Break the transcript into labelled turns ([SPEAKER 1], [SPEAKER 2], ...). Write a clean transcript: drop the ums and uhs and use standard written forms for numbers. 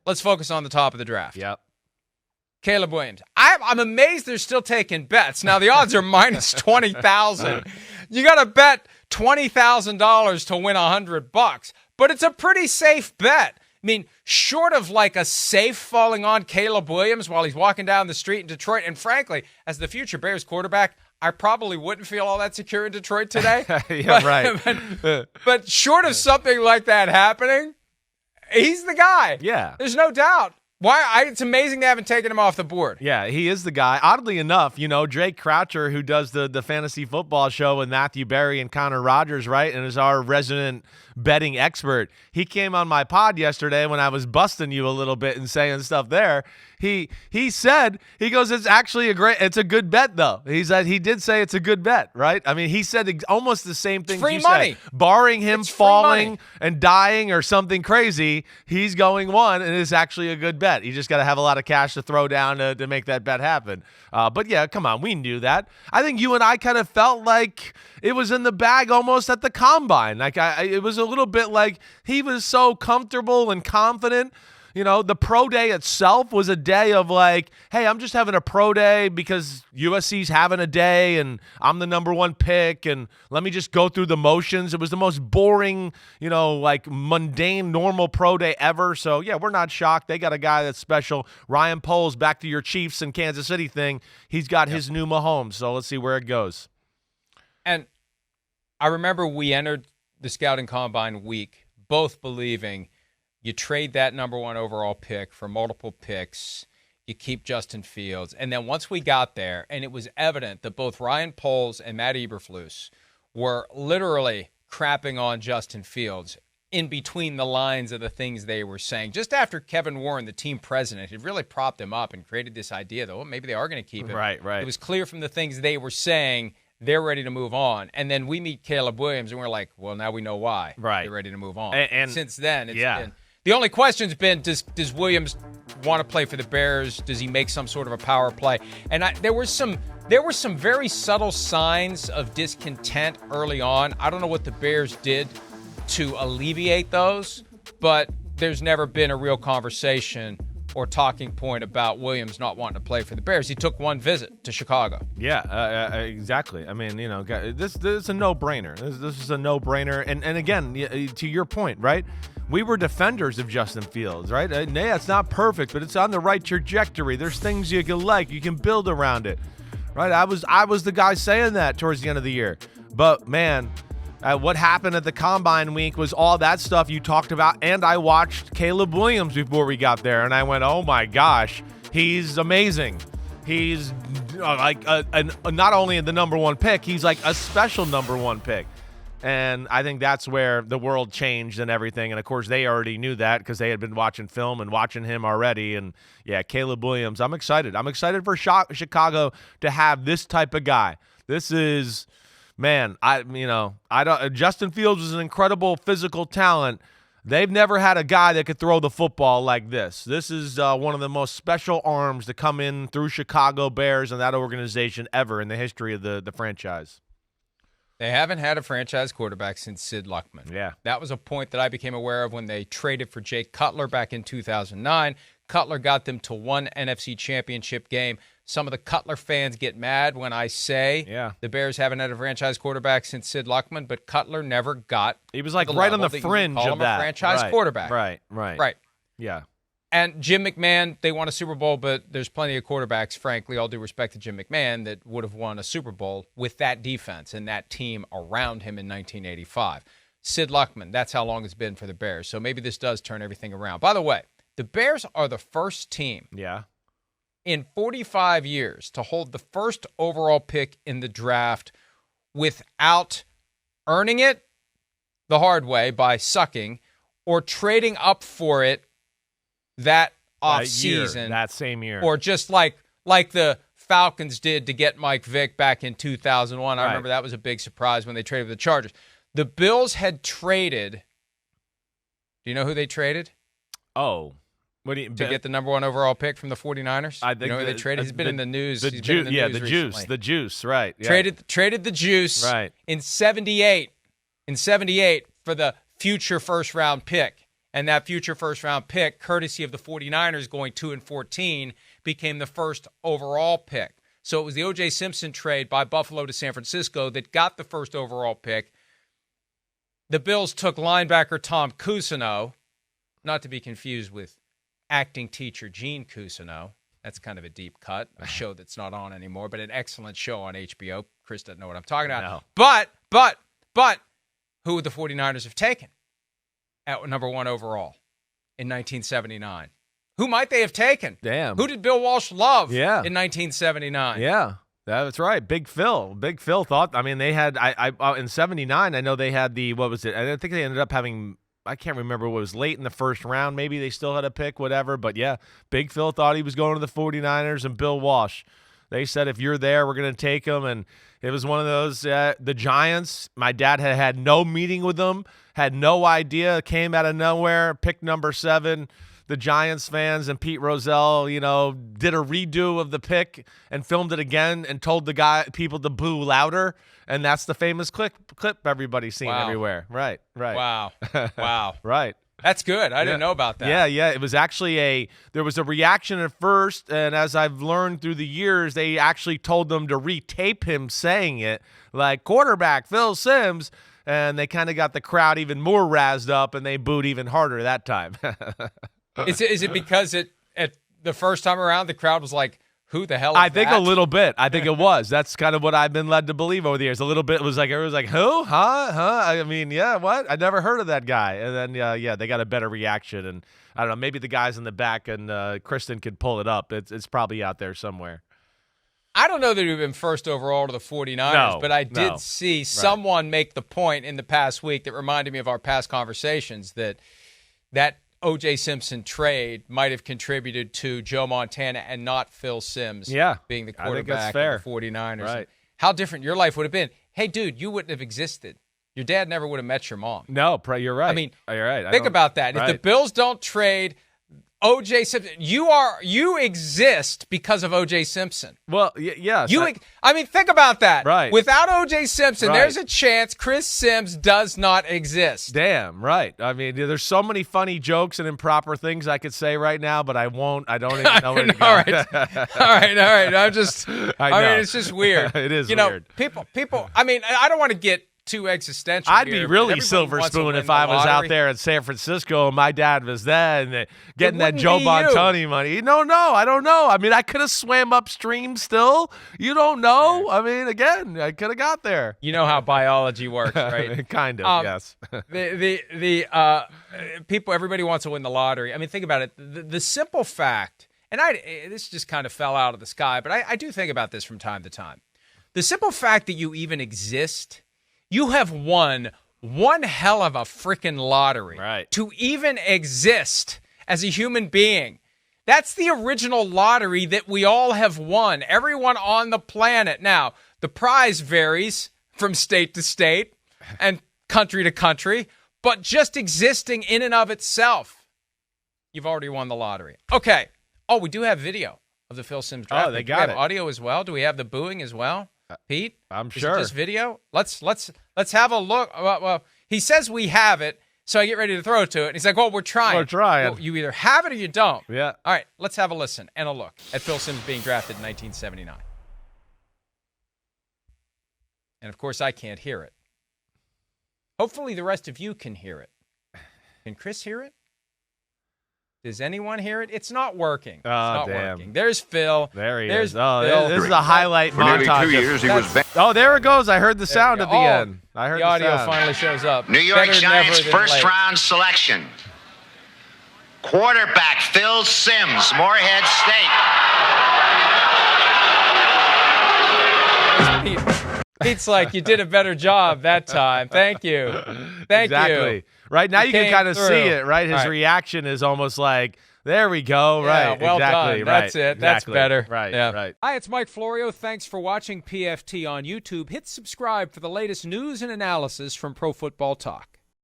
[SPEAKER 1] let's focus on the top of the draft.
[SPEAKER 2] Yep.
[SPEAKER 1] Caleb Williams. I'm amazed they're still taking bets. Now, the odds are minus 20,000. You got to bet $20,000 to win $100, but it's a pretty safe bet. I mean, short of like a safe falling on Caleb Williams while he's walking down the street in Detroit, and frankly, as the future Bears quarterback, I probably wouldn't feel all that secure in Detroit today. But short of something like that happening, he's the guy.
[SPEAKER 2] Yeah.
[SPEAKER 1] There's no doubt. It's amazing they haven't taken him off the board.
[SPEAKER 2] Yeah, he is the guy. Oddly enough, Drake Croucher, who does the fantasy football show with Matthew Berry and Connor Rogers, right, and is our resident betting expert, he came on my pod yesterday when I was busting you a little bit and saying stuff there. He said, he goes, it's a good bet, though. He did say it's a good bet, right? I mean, he said almost the same thing you
[SPEAKER 1] money.
[SPEAKER 2] said. Barring him falling and dying or something crazy, he's going one, and it's actually a good bet. You just got to have a lot of cash to throw down to make that bet happen. But yeah, come on, we knew that. I think you and I kind of felt like it was in the bag almost at the combine. Like it was a little bit like he was so comfortable and confident. The pro day itself was a day of like, hey, I'm just having a pro day because USC's having a day and I'm the number one pick and let me just go through the motions. It was the most boring, like mundane, normal pro day ever. So, yeah, we're not shocked. They got a guy that's special. Ryan Poles, back to your Chiefs and Kansas City thing. He's got his new Mahomes. So let's see where it goes.
[SPEAKER 1] And I remember we entered the scouting combine week both believing you trade that number one overall pick for multiple picks. You keep Justin Fields. And then once we got there, and it was evident that both Ryan Poles and Matt Eberflus were literally crapping on Justin Fields in between the lines of the things they were saying. Just after Kevin Warren, the team president, had really propped him up and created this idea that, well, maybe they are going to keep him.
[SPEAKER 2] Right.
[SPEAKER 1] It was clear from the things they were saying they're ready to move on. And then we meet Caleb Williams, and we're like, well, now we know why they're ready to move on. And since then, it's been – the only question's been, does Williams want to play for the Bears? Does he make some sort of a power play? And there were some very subtle signs of discontent early on. I don't know what the Bears did to alleviate those, but there's never been a real conversation or talking point about Williams not wanting to play for the Bears. He took one visit to Chicago.
[SPEAKER 2] Yeah, exactly. I mean, this is a no-brainer. This is a no-brainer. And again, to your point, right? We were defenders of Justin Fields, right? Yeah, it's not perfect, but it's on the right trajectory. There's things you can build around it, right? I was the guy saying that towards the end of the year. But, man, what happened at the Combine week was all that stuff you talked about, and I watched Caleb Williams before we got there, and I went, oh, my gosh, he's amazing. He's not only the number one pick, he's like a special number one pick. And I think that's where the world changed and everything. And, of course, they already knew that because they had been watching film and watching him already. And, yeah, Caleb Williams, I'm excited. I'm excited for Chicago to have this type of guy. This is, man, Justin Fields is an incredible physical talent. They've never had a guy that could throw the football like this. This is one of the most special arms to come in through Chicago Bears and that organization ever in the history of the franchise.
[SPEAKER 1] They haven't had a franchise quarterback since Sid Luckman.
[SPEAKER 2] Yeah.
[SPEAKER 1] That was a point that I became aware of when they traded for Jay Cutler back in 2009. Cutler got them to one NFC championship game. Some of the Cutler fans get mad when I say the Bears haven't had a franchise quarterback since Sid Luckman, but Cutler never got
[SPEAKER 2] He was like right on the fringe of that.
[SPEAKER 1] A franchise quarterback.
[SPEAKER 2] Right. Yeah.
[SPEAKER 1] And Jim McMahon, they won a Super Bowl, but there's plenty of quarterbacks, frankly, all due respect to Jim McMahon, that would have won a Super Bowl with that defense and that team around him in 1985. Sid Luckman, that's how long it's been for the Bears. So maybe this does turn everything around. By the way, the Bears are the first team in 45 years to hold the first overall pick in the draft without earning it the hard way by sucking or trading up for it that offseason.
[SPEAKER 2] That same year.
[SPEAKER 1] Or just like the Falcons did to get Mike Vick back in 2001. I remember that was a big surprise when they traded with the Chargers. The Bills had traded. Do you know who they traded?
[SPEAKER 2] Oh.
[SPEAKER 1] To get the number one overall pick from the 49ers?
[SPEAKER 2] I think
[SPEAKER 1] you know who they traded? He's been in the news.
[SPEAKER 2] The juice, right. Yeah.
[SPEAKER 1] Traded the juice
[SPEAKER 2] right.
[SPEAKER 1] in 78 for the future first-round pick. And that future first-round pick, courtesy of the 49ers going 2-14, became the first overall pick. So it was the O.J. Simpson trade by Buffalo to San Francisco that got the first overall pick. The Bills took linebacker Tom Cousineau, not to be confused with acting teacher Gene Cousineau. That's kind of a deep cut, a show that's not on anymore, but an excellent show on HBO. Chris doesn't know what I'm talking about.
[SPEAKER 2] No.
[SPEAKER 1] But who would the 49ers have taken at number 1 overall in 1979? Who might they have taken?
[SPEAKER 2] Damn.
[SPEAKER 1] Who did Bill Walsh love in
[SPEAKER 2] Yeah.
[SPEAKER 1] 1979?
[SPEAKER 2] Yeah, that's right. Big Phil. Big Phil thought, I mean, they had, in 79, I know they had what was it? I think they ended up having, I can't remember what it was, late in the first round. Maybe they still had a pick, whatever. But yeah, Big Phil thought he was going to the 49ers, and Bill Walsh, they said, if you're there, we're going to take him. And it was one of those, the Giants, my dad had no meeting with them, had no idea, came out of nowhere, pick number 7. The Giants fans and Pete Rozelle, did a redo of the pick and filmed it again and told people to boo louder. And that's the famous clip everybody's seen everywhere. Right.
[SPEAKER 1] Wow.
[SPEAKER 2] Right.
[SPEAKER 1] That's good. I didn't know about that.
[SPEAKER 2] Yeah. It was actually there was a reaction at first, and as I've learned through the years, they actually told them to retape him saying it, like quarterback Phil Simms, and they kind of got the crowd even more razzed up, and they booed even harder that time.
[SPEAKER 1] Is it because at the first time around the crowd was like, who the hell is
[SPEAKER 2] I think
[SPEAKER 1] that?
[SPEAKER 2] a little bit. I think it was. That's kind of what I've been led to believe over the years. A little bit was like, everyone's like, who? Huh? I mean, yeah, what? I never heard of that guy. And then, they got a better reaction. And I don't know, maybe the guys in the back and Kristen could pull it up. It's probably out there somewhere.
[SPEAKER 1] I don't know that we've been first overall to the 49ers, but I did see someone make the point in the past week that reminded me of our past conversations that O.J. Simpson trade might have contributed to Joe Montana and not Phil Simms being the quarterback of the 49ers.
[SPEAKER 2] Right.
[SPEAKER 1] How different your life would have been. Hey, dude, you wouldn't have existed. Your dad never would have met your mom.
[SPEAKER 2] No, you're right.
[SPEAKER 1] I mean,
[SPEAKER 2] you're right.
[SPEAKER 1] Think about that.
[SPEAKER 2] Right.
[SPEAKER 1] If the Bills don't trade O.J. Simpson, you exist because of O.J. Simpson.
[SPEAKER 2] Well, yes.
[SPEAKER 1] I mean, think about that.
[SPEAKER 2] Right.
[SPEAKER 1] Without O.J. Simpson,
[SPEAKER 2] Right.
[SPEAKER 1] there's a chance Chris Simms does not exist.
[SPEAKER 2] Damn, right. I mean, there's so many funny jokes and improper things I could say right now, but I won't. I don't even know where to go.
[SPEAKER 1] All right. I'm just, I mean, it's just weird.
[SPEAKER 2] It is weird.
[SPEAKER 1] People, I mean, I don't want to get too existential.
[SPEAKER 2] I'd be really silver spoon if I was out there in San Francisco and my dad was there and getting that Joe Montana money. No, I don't know. I mean, I could have swam upstream still. You don't know. I mean, again, I could have got there.
[SPEAKER 1] You know how biology works, right?
[SPEAKER 2] Kind of, yes.
[SPEAKER 1] People, everybody wants to win the lottery. I mean, think about it. The simple fact, and this just kind of fell out of the sky, but I do think about this from time to time. The simple fact that you even exist, you have won one hell of a freaking lottery to even exist as a human being. That's the original lottery that we all have won, everyone on the planet. Now, the prize varies from state to state and country to country, but just existing in and of itself, you've already won the lottery. Okay. Oh, we do have video of the Phil Simms draft.
[SPEAKER 2] Oh, they got
[SPEAKER 1] it. Do we have
[SPEAKER 2] it.
[SPEAKER 1] audio as well? Do we have the booing as well? Pete?
[SPEAKER 2] I'm
[SPEAKER 1] Is
[SPEAKER 2] sure.
[SPEAKER 1] it just video? Let's have a look. Well, he says we have it, so I get ready to throw it to it. And he's like, well, we're trying.
[SPEAKER 2] We're trying.
[SPEAKER 1] Well, you either have it or you don't.
[SPEAKER 2] Yeah.
[SPEAKER 1] All right, let's have a listen and a look at Phil Simms being drafted in 1979. And, of course, I can't hear it. Hopefully the rest of you can hear it. Can Chris hear it? Does anyone hear it? It's not working. It's not working. There's Phil.
[SPEAKER 2] There he
[SPEAKER 1] There's
[SPEAKER 2] is. Oh,
[SPEAKER 1] Phil.
[SPEAKER 2] this is a highlight
[SPEAKER 3] For nearly
[SPEAKER 2] montage.
[SPEAKER 3] 2 years, he was
[SPEAKER 2] Oh, there it goes. I heard the sound at the
[SPEAKER 1] Oh,
[SPEAKER 2] end. I heard
[SPEAKER 1] the audio
[SPEAKER 2] sound.
[SPEAKER 1] finally shows up.
[SPEAKER 4] New York
[SPEAKER 1] Better
[SPEAKER 4] Giants
[SPEAKER 1] never than
[SPEAKER 4] first
[SPEAKER 1] late.
[SPEAKER 4] round selection. Quarterback Phil Simms, Morehead State.
[SPEAKER 1] Pete's like, you did a better job that time. Thank you. Thank you.
[SPEAKER 2] Right now you can
[SPEAKER 1] came
[SPEAKER 2] kind of
[SPEAKER 1] through.
[SPEAKER 2] see it, right? His
[SPEAKER 1] All right.
[SPEAKER 2] reaction is almost like, there we go.
[SPEAKER 1] Yeah,
[SPEAKER 2] right.
[SPEAKER 1] well
[SPEAKER 2] exactly.
[SPEAKER 1] done.
[SPEAKER 2] Right.
[SPEAKER 1] That's it. That's
[SPEAKER 2] Exactly.
[SPEAKER 1] better.
[SPEAKER 2] Right.
[SPEAKER 1] Yeah.
[SPEAKER 2] Right.
[SPEAKER 1] Hi, it's Mike Florio. Thanks for watching PFT on YouTube. Hit subscribe for the latest news and analysis from Pro Football Talk.